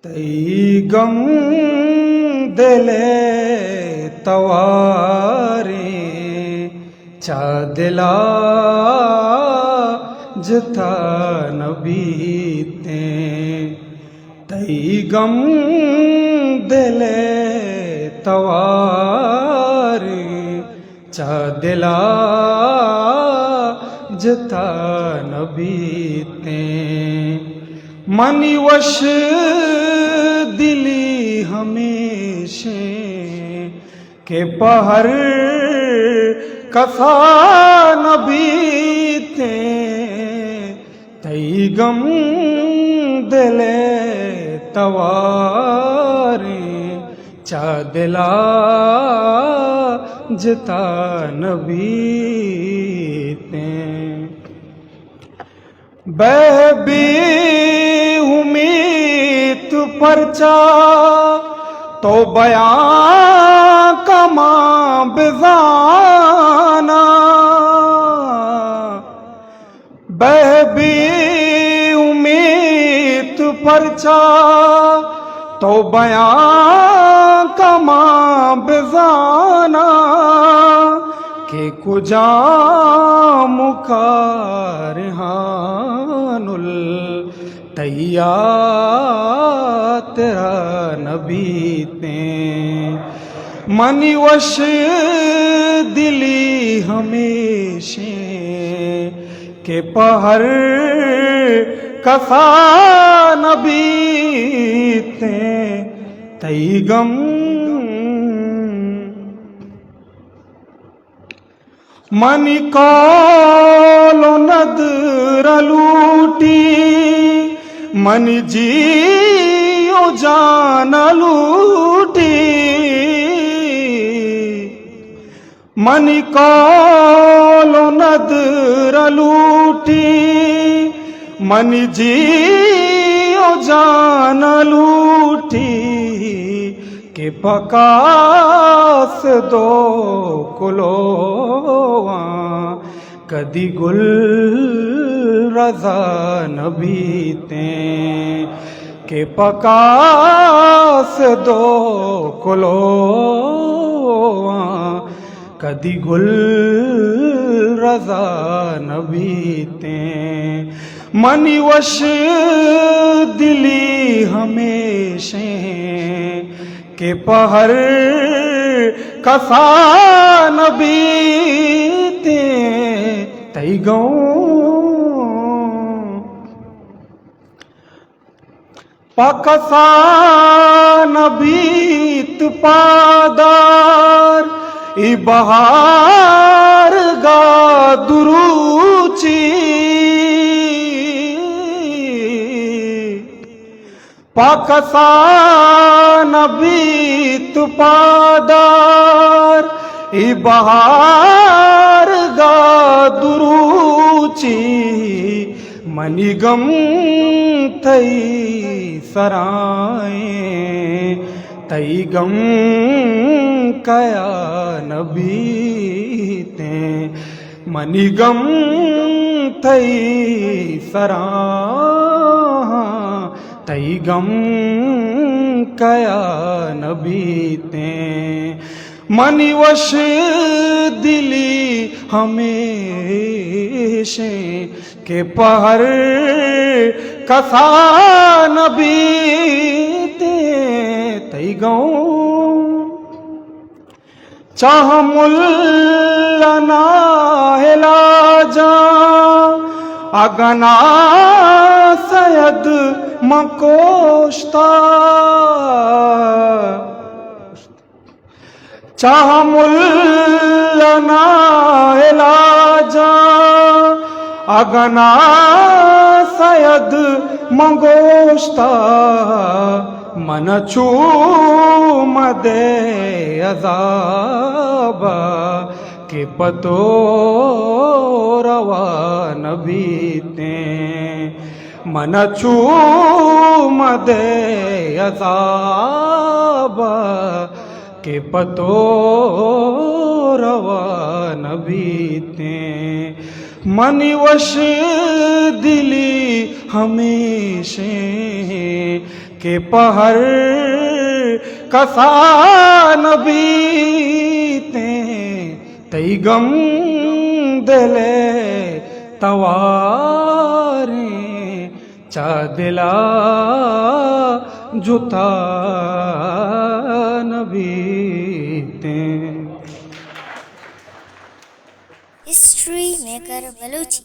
तई गम दिले तवारे चा दिला जता नबीते तई गम दिले तवारे चा दिला जता नबीते मनी वश दिली हमेशे के पहर कसा नबीते तई गम दिले तवारे चा दिला जता नबीते बहबी उम्मीद परचा तो बयां कमा बिजाना बहबी उम्मीद परचा तो बयां कमा बिजाना के कुजा मुकारहानुल तैया तेरा नबीते मनी वश दिली हमेशे के पहर कसा नबीते तई गम मनी कौलो नदर लूटी मन जियो जान लूटी मनी कौलो नदर लूटी मन जियो जान लूटी के पकास दो कुलोवा कदी गुल रजा नबीते के पकास दो कुलोवा कदी गुल रजा नबीते मनी वश दिली हमेशे के पहर कसा नबीते तई गौ पकसा नबीत पादार ई बहार गा दुरूची पकसा नबीत पादार ई बहार गा दुरूची मनिगम तई सराए तई गम कया नबीते मनिगम तई सरा तई गम कया नबीते मनी वश दिली हमेशे के पहर कसा नबीते तई गौ चाह मुल्लना हिलाजा अगना सयद मकोश्ता चाह मुल्लना इलाजा अगना सयद मंगोश्ता मन चूमदे अज़ाबा के पतो रवा नबीते मन चूमदे अज़ाबा के पतो रवा नबीते मनी वश दिली हमेशे के पहर कसा नबीते तई गम दिले तवारे चा दिला जुता नबीते। History maker Balochi.